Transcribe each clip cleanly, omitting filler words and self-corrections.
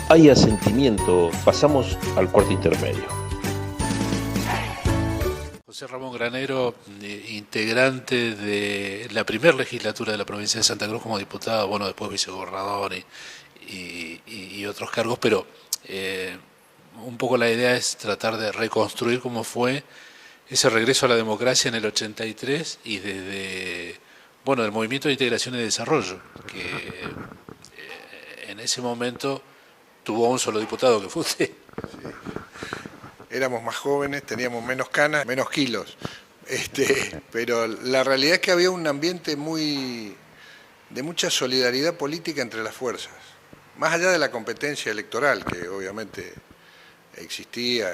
hay asentimiento, pasamos al cuarto intermedio. José Ramón Granero, integrante de la primera legislatura de la provincia de Santa Cruz como diputado, bueno, después vicegobernador y otros cargos, pero un poco la idea es tratar de reconstruir cómo fue ese regreso a la democracia en el 83 y desde, bueno, el Movimiento de Integración y Desarrollo, que en ese momento tuvo un solo diputado, que fue usted. Éramos más jóvenes, teníamos menos canas, menos kilos. Pero la realidad es que había un ambiente de mucha solidaridad política entre las fuerzas. Más allá de la competencia electoral, que obviamente existía.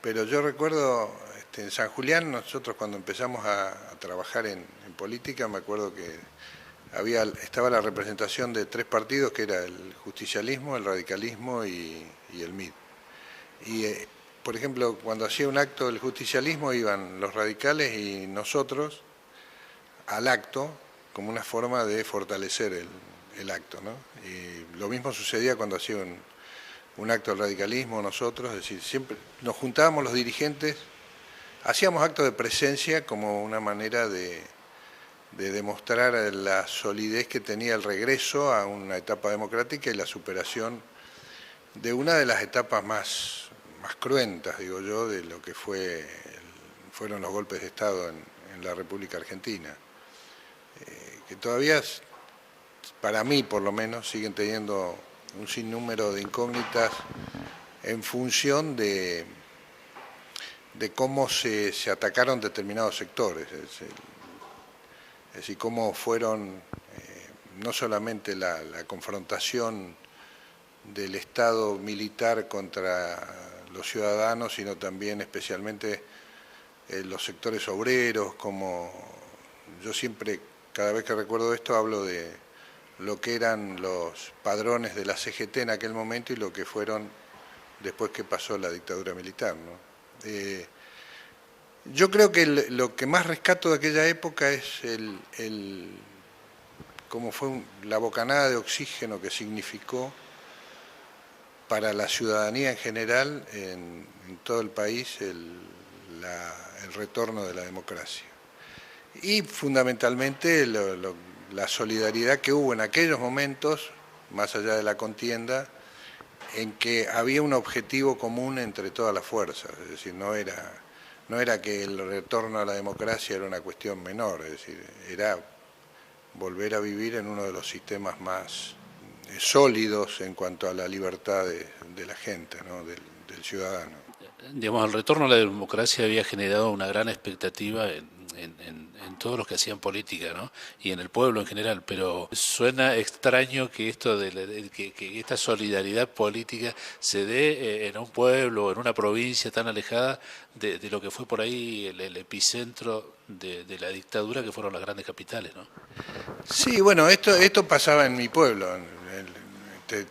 Pero yo recuerdo, en San Julián, nosotros cuando empezamos a trabajar en política, me acuerdo que estaba la representación de tres partidos, que era el justicialismo, el radicalismo y el MID. Y, por ejemplo, cuando hacía un acto del justicialismo iban los radicales y nosotros al acto como una forma de fortalecer el acto, ¿no? Y lo mismo sucedía cuando hacía un acto del radicalismo nosotros, es decir, siempre nos juntábamos los dirigentes, hacíamos actos de presencia como una manera de demostrar la solidez que tenía el regreso a una etapa democrática y la superación de una de las etapas más cruentas, digo yo, de lo que fueron los golpes de Estado en la República Argentina, que todavía, para mí por lo menos, siguen teniendo un sinnúmero de incógnitas en función de cómo se atacaron determinados sectores, es decir, cómo fueron no solamente la confrontación del Estado militar contra los ciudadanos, sino también especialmente los sectores obreros, como yo siempre, cada vez que recuerdo esto, hablo de lo que eran los padrones de la CGT en aquel momento y lo que fueron después que pasó la dictadura militar, ¿no? Yo creo que lo que más rescato de aquella época es cómo fue la bocanada de oxígeno que significó para la ciudadanía en general, en todo el país, el retorno de la democracia. Y fundamentalmente la solidaridad que hubo en aquellos momentos, más allá de la contienda, en que había un objetivo común entre todas las fuerzas, es decir, no era que el retorno a la democracia era una cuestión menor, es decir, era volver a vivir en uno de los sistemas más sólidos en cuanto a la libertad de la gente, ¿no? del ciudadano. Digamos, el retorno a la democracia había generado una gran expectativa en todos los que hacían política, ¿no? Y en el pueblo en general, pero suena extraño que que esta solidaridad política se dé en un pueblo, en una provincia tan alejada de lo que fue por ahí el epicentro de la dictadura, que fueron las grandes capitales, ¿no? Sí, bueno, esto pasaba en mi pueblo.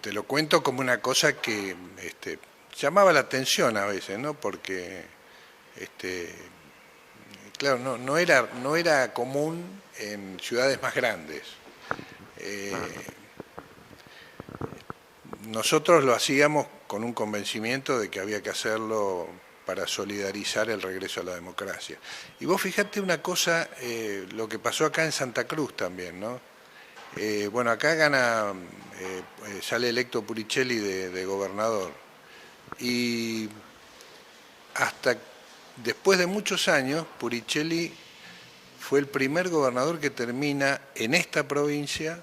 Te lo cuento como una cosa que llamaba la atención a veces, ¿no? Porque claro, no era común en ciudades más grandes. Nosotros lo hacíamos con un convencimiento de que había que hacerlo para solidarizar el regreso a la democracia. Y vos fijate una cosa, lo que pasó acá en Santa Cruz también, ¿no? Bueno, acá sale electo Puricelli de gobernador. Y hasta después de muchos años, Puricelli fue el primer gobernador que termina en esta provincia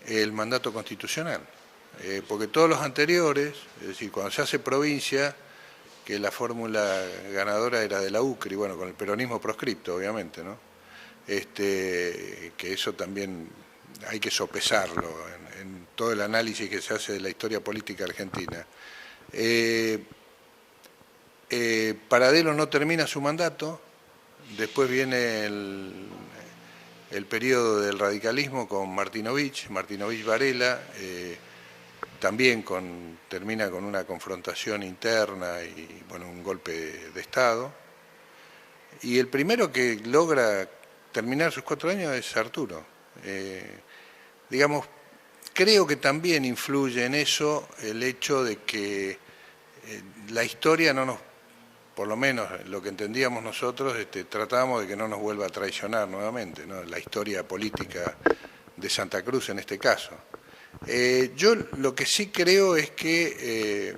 el mandato constitucional. Porque todos los anteriores, es decir, cuando se hace provincia, que la fórmula ganadora era de la UCRI, bueno, con el peronismo proscripto, obviamente, ¿no? Que eso también hay que sopesarlo en todo el análisis que se hace de la historia política argentina. Paradelo no termina su mandato, después viene el periodo del radicalismo con Martinovich Varela, también termina con una confrontación interna y bueno, un golpe de Estado. Y el primero que logra terminar sus 4 años es Arturo. Digamos, creo que también influye en eso el hecho de que la historia no nos, por lo menos lo que entendíamos nosotros, tratábamos de que no nos vuelva a traicionar nuevamente, ¿no? La historia política de Santa Cruz en este caso. Yo lo que sí creo es que,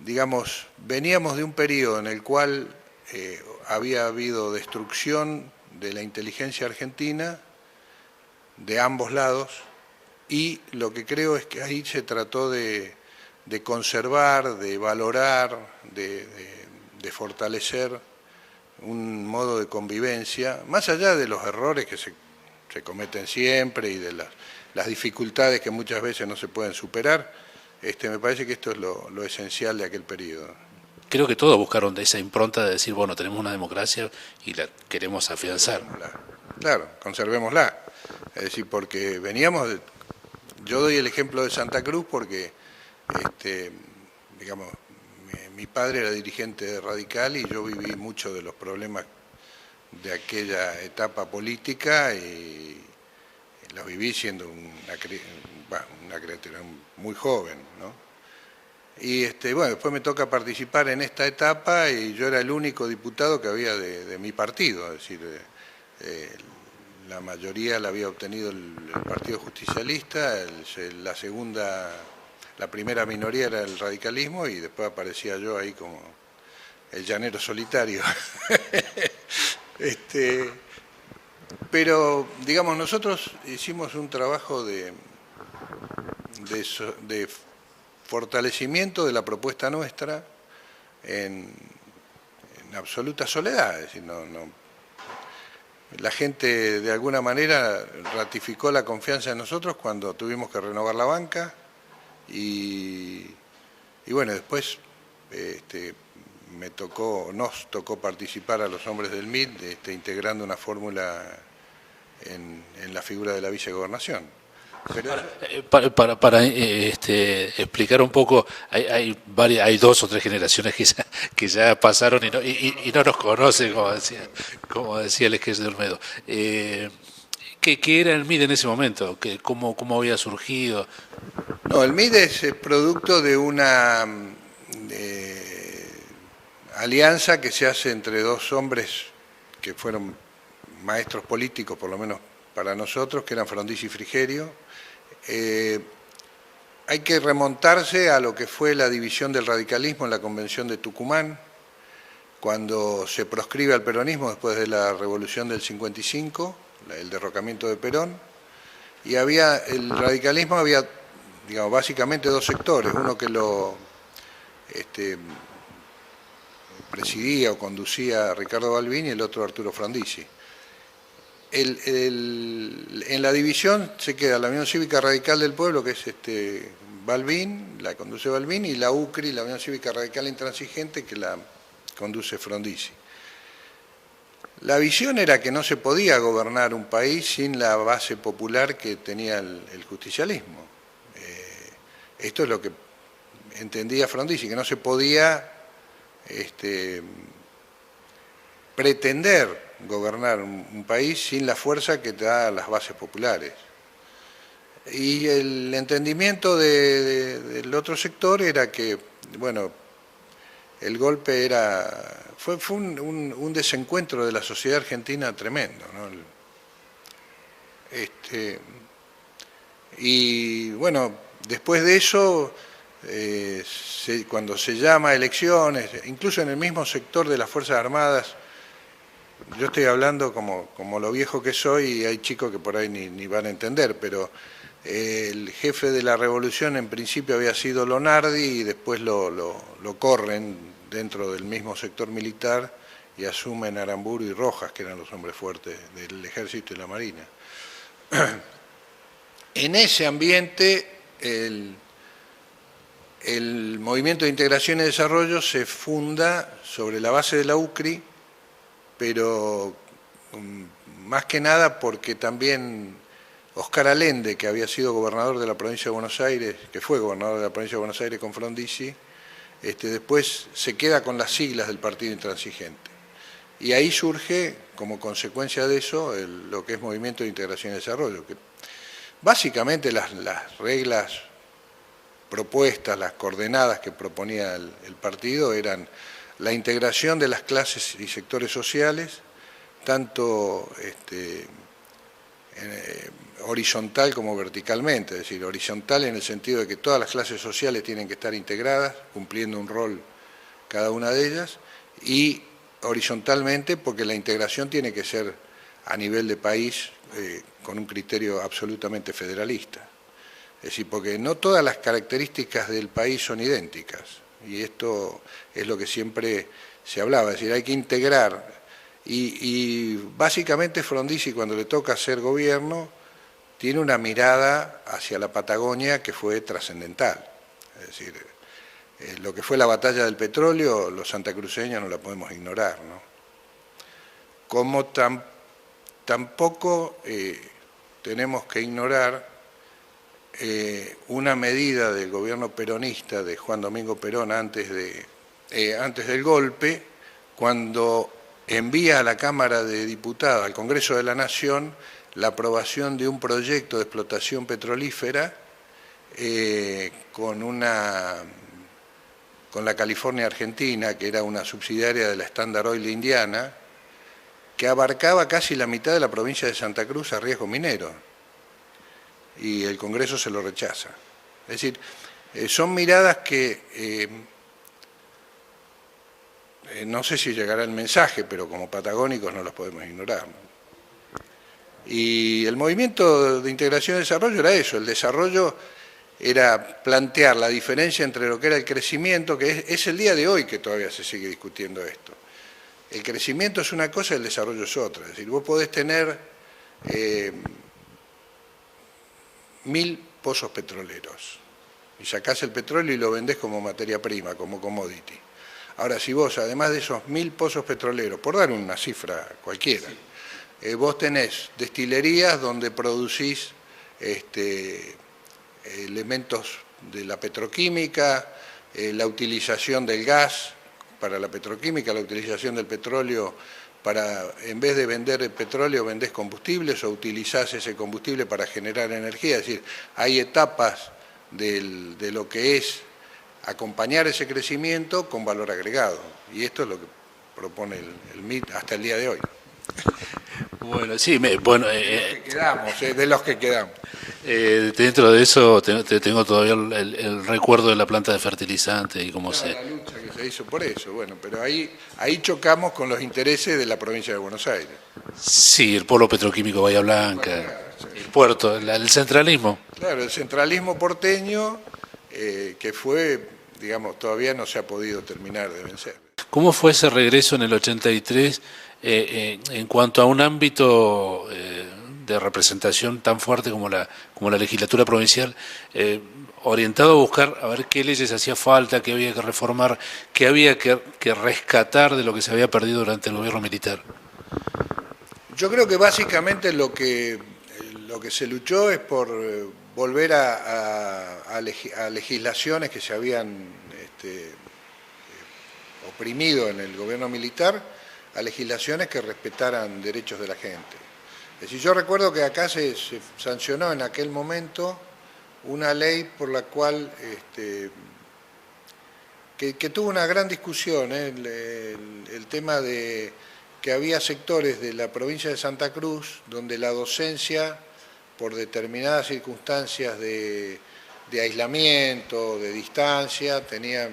digamos, veníamos de un periodo en el cual había habido destrucción de la inteligencia argentina de ambos lados, y lo que creo es que ahí se trató de conservar, de valorar, de fortalecer un modo de convivencia, más allá de los errores que se cometen siempre y de las dificultades que muchas veces no se pueden superar. Me parece que esto es lo esencial de aquel periodo. Creo que todos buscaron esa impronta de decir, bueno, tenemos una democracia y la queremos afianzar. Claro, conservémosla. Es decir, porque veníamos yo doy el ejemplo de Santa Cruz porque, digamos, mi padre era dirigente radical y yo viví muchos de los problemas de aquella etapa política y los viví siendo una criatura muy joven, ¿no? Y bueno, después me toca participar en esta etapa y yo era el único diputado que había de mi partido, es decir, la mayoría la había obtenido el Partido Justicialista, la primera minoría era el radicalismo y después aparecía yo ahí como el llanero solitario. Pero, digamos, nosotros hicimos un trabajo de fortalecimiento de la propuesta nuestra en absoluta soledad, es decir, la gente de alguna manera ratificó la confianza en nosotros cuando tuvimos que renovar la banca y bueno, después nos tocó participar a los hombres del MIT integrando una fórmula en la figura de la vicegobernación. Para explicar un poco, hay dos o tres generaciones que ya pasaron y no nos conocen, como decía el ex de Olmedo. ¿Qué era el MID en ese momento? ¿Cómo había surgido? No, el MID es producto de una alianza que se hace entre dos hombres que fueron maestros políticos, por lo menos para nosotros, que eran Frondizi y Frigerio. Hay que remontarse a lo que fue la división del radicalismo en la Convención de Tucumán, cuando se proscribe al peronismo después de la Revolución del 55, el derrocamiento de Perón, y el radicalismo había, digamos, básicamente dos sectores, uno que lo presidía o conducía Ricardo Balbín y el otro Arturo Frondizi. En la división se queda la Unión Cívica Radical del Pueblo, que es Balbín, la conduce Balbín, y la UCRI, la Unión Cívica Radical Intransigente, que la conduce Frondizi. La visión era que no se podía gobernar un país sin la base popular que tenía el justicialismo. Esto es lo que entendía Frondizi, que no se podía pretender gobernar un país sin la fuerza que te da las bases populares. Y el entendimiento del otro sector era que, bueno, el golpe fue un desencuentro de la sociedad argentina tremendo, ¿no? Y bueno, después de eso, cuando se llama a elecciones, incluso en el mismo sector de las Fuerzas Armadas, yo estoy hablando como lo viejo que soy y hay chicos que por ahí ni van a entender, pero el jefe de la revolución en principio había sido Lonardi y después lo corren dentro del mismo sector militar y asumen Aramburu y Rojas, que eran los hombres fuertes del ejército y la marina. En ese ambiente el Movimiento de Integración y Desarrollo se funda sobre la base de la UCRI, pero más que nada porque también Oscar Allende, que había sido gobernador de la provincia de Buenos Aires, que fue gobernador de la provincia de Buenos Aires con Frondizi, después se queda con las siglas del Partido Intransigente. Y ahí surge, como consecuencia de eso, lo que es Movimiento de Integración y Desarrollo, que básicamente las reglas propuestas, las coordenadas que proponía el partido eran la integración de las clases y sectores sociales, tanto horizontal como verticalmente, es decir, horizontal en el sentido de que todas las clases sociales tienen que estar integradas, cumpliendo un rol cada una de ellas, y horizontalmente porque la integración tiene que ser a nivel de país con un criterio absolutamente federalista. Es decir, porque no todas las características del país son idénticas, y esto es lo que siempre se hablaba, es decir, hay que integrar, y básicamente Frondizi cuando le toca hacer gobierno tiene una mirada hacia la Patagonia que fue trascendental, es decir, lo que fue la batalla del petróleo, los santacruceños no la podemos ignorar, ¿no? Como tampoco tenemos que ignorar una medida del gobierno peronista de Juan Domingo Perón antes del golpe, cuando envía a la Cámara de Diputados, al Congreso de la Nación, la aprobación de un proyecto de explotación petrolífera con la California Argentina, que era una subsidiaria de la Standard Oil de Indiana, que abarcaba casi la mitad de la provincia de Santa Cruz a riesgo minero, y el Congreso se lo rechaza. Es decir, son miradas que no sé si llegará el mensaje, pero como patagónicos no los podemos ignorar, ¿no? Y el movimiento de integración y desarrollo era eso, el desarrollo era plantear la diferencia entre lo que era el crecimiento, que es el día de hoy que todavía se sigue discutiendo esto. El crecimiento es una cosa y el desarrollo es otra. Es decir, vos podés tener 1000 pozos petroleros y sacás el petróleo y lo vendés como materia prima, como commodity. Ahora, si vos, además de esos 1000 pozos petroleros, por dar una cifra cualquiera, vos tenés destilerías donde producís elementos de la petroquímica, la utilización del gas para la petroquímica, la utilización del petróleo para, en vez de vender el petróleo, vendés combustibles o utilizás ese combustible para generar energía. Es decir, hay etapas de lo que es acompañar ese crecimiento con valor agregado. Y esto es lo que propone el MIT hasta el día de hoy. Bueno, sí, de los que quedamos. Dentro de eso tengo todavía el recuerdo de la planta de fertilizantes y cómo la lucha que se hizo por eso, bueno, pero ahí chocamos con los intereses de la provincia de Buenos Aires. Sí, el polo petroquímico Bahía Blanca, el puerto, el centralismo. Claro, el centralismo porteño que fue, digamos, todavía no se ha podido terminar de vencer. ¿Cómo fue ese regreso en el 83 en cuanto a un ámbito de representación tan fuerte como la legislatura provincial, orientado a buscar a ver qué leyes hacía falta, qué había que reformar, qué había que rescatar de lo que se había perdido durante el gobierno militar? Yo creo que básicamente lo que se luchó es por volver a legislaciones que se habían oprimido en el gobierno militar, a legislaciones que respetaran derechos de la gente. Es decir, yo recuerdo que acá se sancionó en aquel momento una ley por la cual que tuvo una gran discusión, el tema de que había sectores de la provincia de Santa Cruz donde la docencia, por determinadas circunstancias de aislamiento, de distancia, tenía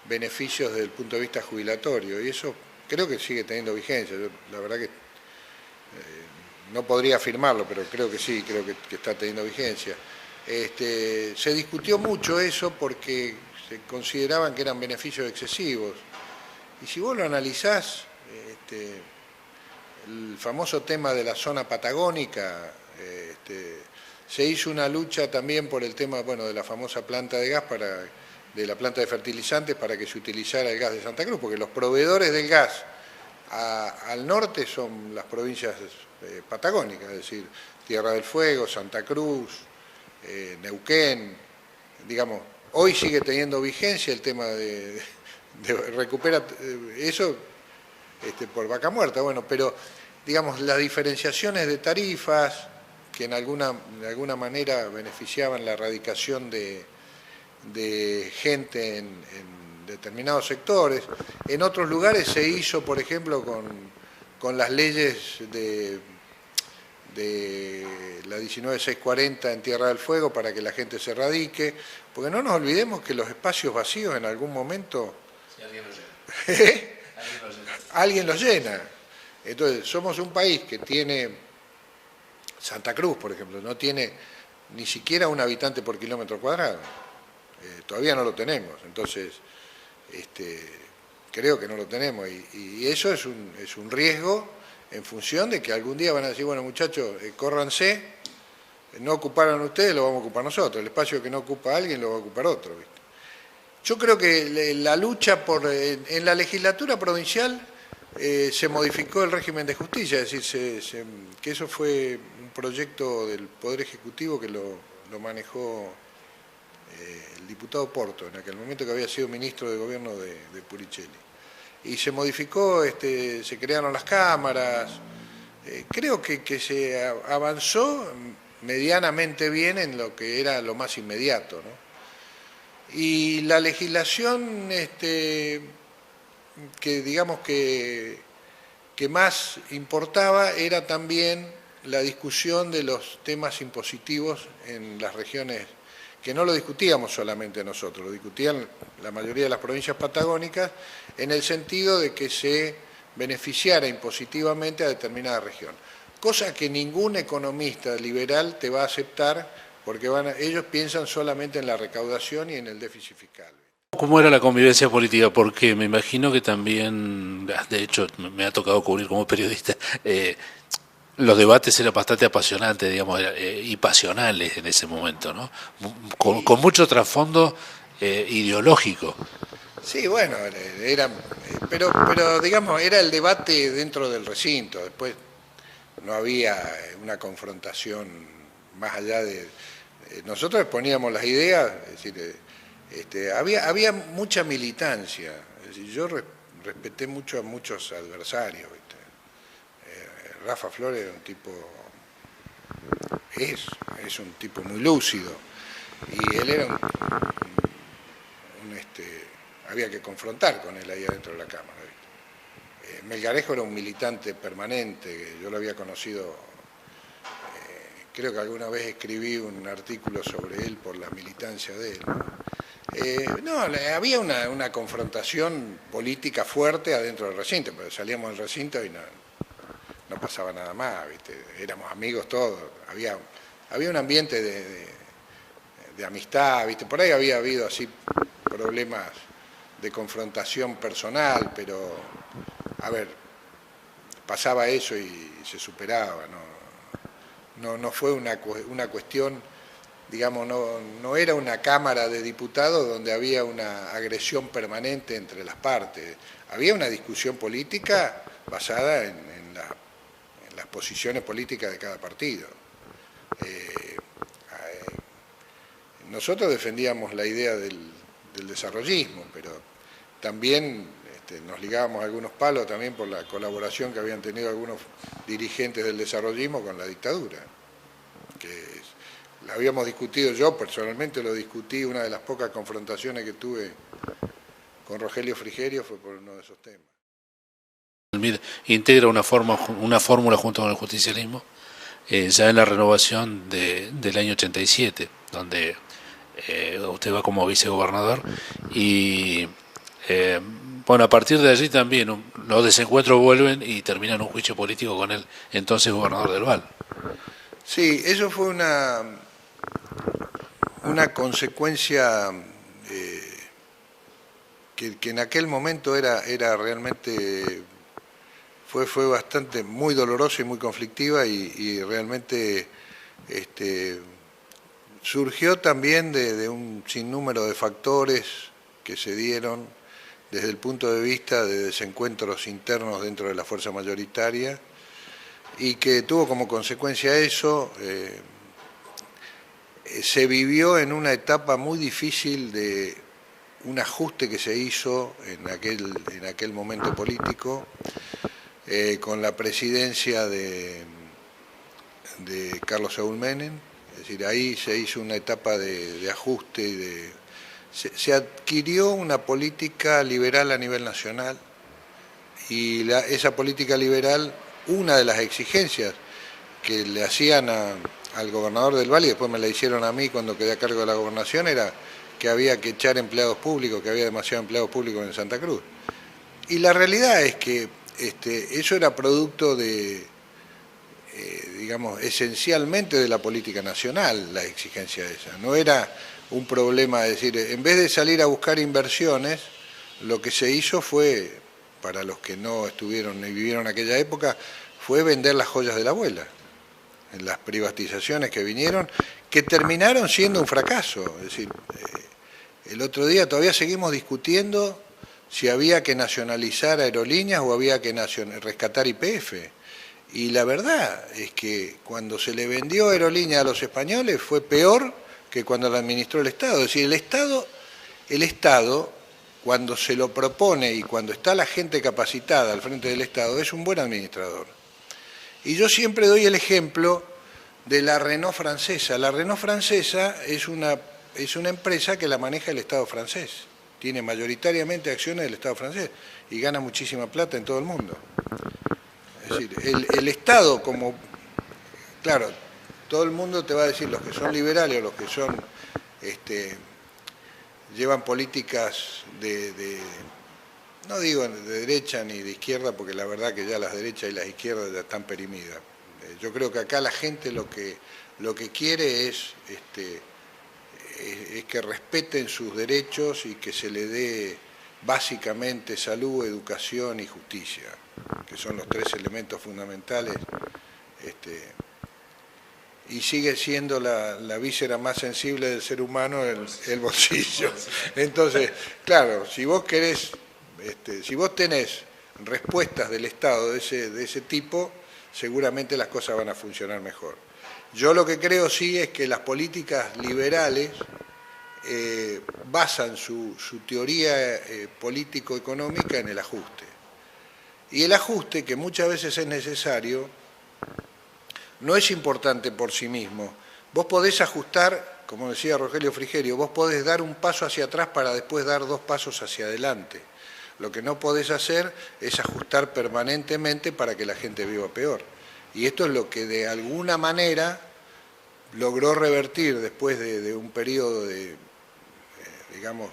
beneficios desde el punto de vista jubilatorio, y eso creo que sigue teniendo vigencia. Yo, la verdad que no podría afirmarlo, pero creo que sí, creo que está teniendo vigencia. Se discutió mucho eso porque se consideraban que eran beneficios excesivos. Y si vos lo analizás, el famoso tema de la zona patagónica, se hizo una lucha también por el tema, bueno, de la famosa planta de gas, de la planta de fertilizantes para que se utilizara el gas de Santa Cruz, porque los proveedores del gas al norte son las provincias patagónicas, es decir, Tierra del Fuego, Santa Cruz, Neuquén, digamos, hoy sigue teniendo vigencia el tema de recuperar eso por Vaca Muerta, bueno, pero digamos las diferenciaciones de tarifas que de alguna manera beneficiaban la erradicación de gente en determinados sectores. En otros lugares se hizo, por ejemplo, con las leyes de la 19640 en Tierra del Fuego para que la gente se radique, porque no nos olvidemos que los espacios vacíos en algún momento... Si alguien los llena. Alguien los llena. Entonces, somos un país que tiene... Santa Cruz, por ejemplo, no tiene ni siquiera un habitante por kilómetro cuadrado. Todavía no lo tenemos. Entonces, creo que no lo tenemos. Y eso es un riesgo en función de que algún día van a decir, bueno, muchachos, córranse, no ocuparon ustedes, lo vamos a ocupar nosotros. El espacio que no ocupa alguien lo va a ocupar otro, ¿viste? Yo creo que la lucha en la legislatura provincial se modificó el régimen de justicia, es decir, que eso fue un proyecto del Poder Ejecutivo que lo manejó el diputado Porto, en aquel momento que había sido ministro de gobierno de Puricelli. Y se modificó, se crearon las cámaras, creo que se avanzó medianamente bien en lo que era lo más inmediato, ¿no? Y la legislación que digamos que más importaba era también la discusión de los temas impositivos en las regiones, que no lo discutíamos solamente nosotros, lo discutían la mayoría de las provincias patagónicas, en el sentido de que se beneficiara impositivamente a determinada región. Cosa que ningún economista liberal te va a aceptar, porque ellos piensan solamente en la recaudación y en el déficit fiscal. ¿Cómo era la convivencia política? Porque me imagino que también, de hecho me ha tocado cubrir como periodista, los debates eran bastante apasionantes, digamos, y pasionales en ese momento, ¿no? Con mucho trasfondo ideológico. Sí, bueno, pero digamos, era el debate dentro del recinto, después no había una confrontación más allá de... Nosotros exponíamos las ideas, es decir, había mucha militancia, es decir, yo respeté mucho a muchos adversarios, ¿viste? Rafa Flores era un tipo, es un tipo muy lúcido, y él era había que confrontar con él ahí adentro de la Cámara, ¿viste? Melgarejo era un militante permanente, yo lo había conocido, creo que alguna vez escribí un artículo sobre él por la militancia de él, ¿no? Había una confrontación política fuerte adentro del recinto, pero salíamos del recinto y no pasaba nada más, ¿viste? Éramos amigos todos, había un ambiente de amistad, ¿viste? Por ahí había habido así problemas de confrontación personal, pero a ver, pasaba eso y se superaba, no fue una cuestión, digamos, no era una Cámara de Diputados donde había una agresión permanente entre las partes, había una discusión política basada en las posiciones políticas de cada partido. Nosotros defendíamos la idea del desarrollismo, pero también nos ligábamos a algunos palos también por la colaboración que habían tenido algunos dirigentes del desarrollismo con la dictadura, la habíamos discutido, yo personalmente lo discutí, una de las pocas confrontaciones que tuve con Rogelio Frigerio fue por uno de esos temas. El MIR integra una fórmula junto con el justicialismo, ya en la renovación del año 87, donde usted va como vicegobernador y bueno, a partir de allí también los desencuentros vuelven y terminan un juicio político con el entonces gobernador del Valle. Sí, eso fue una consecuencia que en aquel momento era realmente, fue bastante, muy dolorosa y muy conflictiva y realmente surgió también de un sinnúmero de factores que se dieron desde el punto de vista de desencuentros internos dentro de la fuerza mayoritaria y que tuvo como consecuencia eso, se vivió en una etapa muy difícil de un ajuste que se hizo en aquel momento político, con la presidencia de de Carlos Saúl Menem, es decir, ahí se hizo una etapa de ajuste y se adquirió una política liberal a nivel nacional, y esa política liberal, una de las exigencias que le hacían al gobernador del Valle, y después me la hicieron a mí cuando quedé a cargo de la gobernación, era que había que echar empleados públicos, que había demasiados empleados públicos en Santa Cruz. Y la realidad es que eso era producto de, digamos, esencialmente de la política nacional, la exigencia esa. No era un problema, es decir, en vez de salir a buscar inversiones, lo que se hizo fue, para los que no estuvieron ni vivieron aquella época, fue vender las joyas de la abuela. En las privatizaciones que vinieron, que terminaron siendo un fracaso. Es decir, el otro día todavía seguimos discutiendo si había que nacionalizar aerolíneas o había que rescatar YPF. Y la verdad es que cuando se le vendió aerolíneas a los españoles fue peor que cuando la administró el Estado. Es decir, el Estado, cuando se lo propone y cuando está la gente capacitada al frente del Estado, es un buen administrador. Y yo siempre doy el ejemplo de la Renault francesa. La Renault francesa es una empresa que la maneja el Estado francés. Tiene mayoritariamente acciones del Estado francés y gana muchísima plata en todo el mundo. Es decir, el Estado como... Claro, todo el mundo te va a decir, los que son liberales o los que son... llevan políticas no digo de derecha ni de izquierda, porque la verdad que ya las derechas y las izquierdas ya están perimidas. Yo creo que acá la gente lo que quiere es que respeten sus derechos y que se le dé básicamente salud, educación y justicia, que son los tres elementos fundamentales. Y sigue siendo la víscera más sensible del ser humano el bolsillo. Entonces, claro, si vos querés, si vos tenés respuestas del Estado de ese tipo, seguramente las cosas van a funcionar mejor. Yo lo que creo sí es que las políticas liberales basan su teoría político-económica en el ajuste. Y el ajuste, que muchas veces es necesario, no es importante por sí mismo. Vos podés ajustar, como decía Rogelio Frigerio, vos podés dar un paso hacia atrás para después dar 2 pasos hacia adelante. Lo que no podés hacer es ajustar permanentemente para que la gente viva peor. Y esto es lo que de alguna manera logró revertir después de un periodo digamos,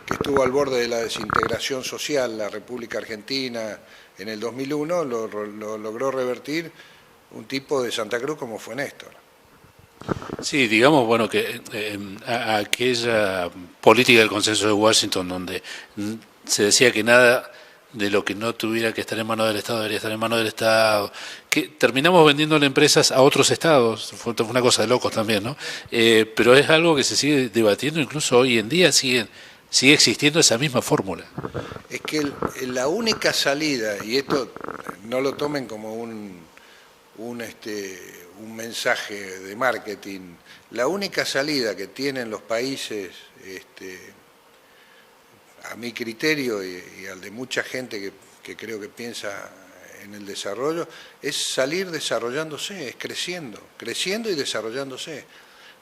que estuvo al borde de la desintegración social, la República Argentina en el 2001, lo logró revertir un tipo de Santa Cruz como fue Néstor. Sí, digamos, bueno, que aquella política del consenso de Washington, donde se decía que nada de lo que no tuviera que estar en manos del Estado debería estar en manos del Estado, que terminamos vendiéndole empresas a otros estados, fue una cosa de locos también, ¿no? Pero es algo que se sigue debatiendo, incluso hoy en día sigue existiendo esa misma fórmula. Es que la única salida, y esto no lo tomen como un mensaje de marketing, la única salida que tienen los países, a mi criterio y al de mucha gente que creo que piensa en el desarrollo, es salir desarrollándose, es creciendo y desarrollándose.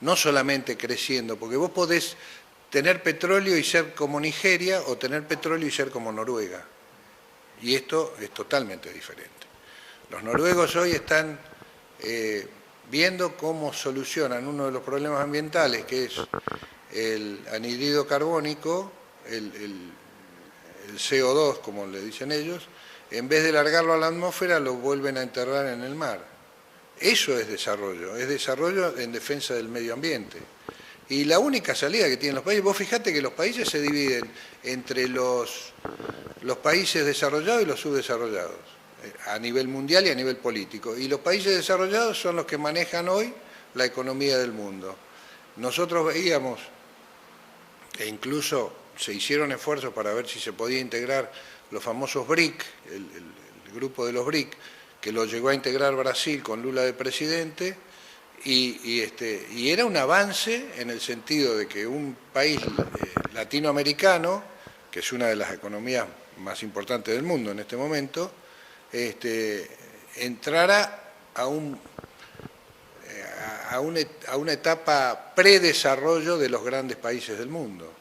No solamente creciendo, porque vos podés tener petróleo y ser como Nigeria o tener petróleo y ser como Noruega. Y esto es totalmente diferente. Los noruegos hoy están viendo cómo solucionan uno de los problemas ambientales, que es el anhídrido carbónico, el CO2, como le dicen ellos, en vez de largarlo a la atmósfera, lo vuelven a enterrar en el mar. Eso es desarrollo en defensa del medio ambiente. Y la única salida que tienen los países, vos fijate que los países se dividen entre los países desarrollados y los subdesarrollados, a nivel mundial y a nivel político. Y los países desarrollados son los que manejan hoy la economía del mundo. Nosotros veíamos, e incluso se hicieron esfuerzos para ver si se podía integrar los famosos BRIC, el grupo de los BRIC, que lo llegó a integrar Brasil con Lula de presidente, y era un avance en el sentido de que un país latinoamericano, que es una de las economías más importantes del mundo en este momento, entrara a un a una etapa predesarrollo de los grandes países del mundo.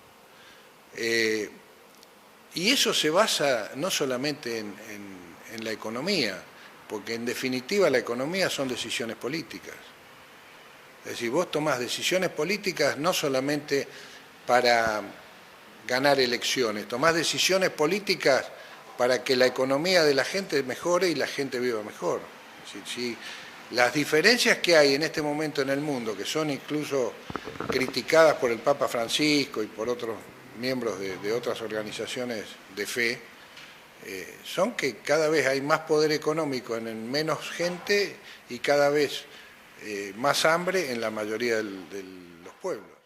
Y eso se basa no solamente en la economía, porque en definitiva la economía son decisiones políticas. Es decir, vos tomás decisiones políticas no solamente para ganar elecciones, tomás decisiones políticas para que la economía de la gente mejore y la gente viva mejor. Si las diferencias que hay en este momento en el mundo, que son incluso criticadas por el Papa Francisco y por otros miembros de otras organizaciones de fe, son que cada vez hay más poder económico en menos gente y cada vez más hambre en la mayoría de los pueblos.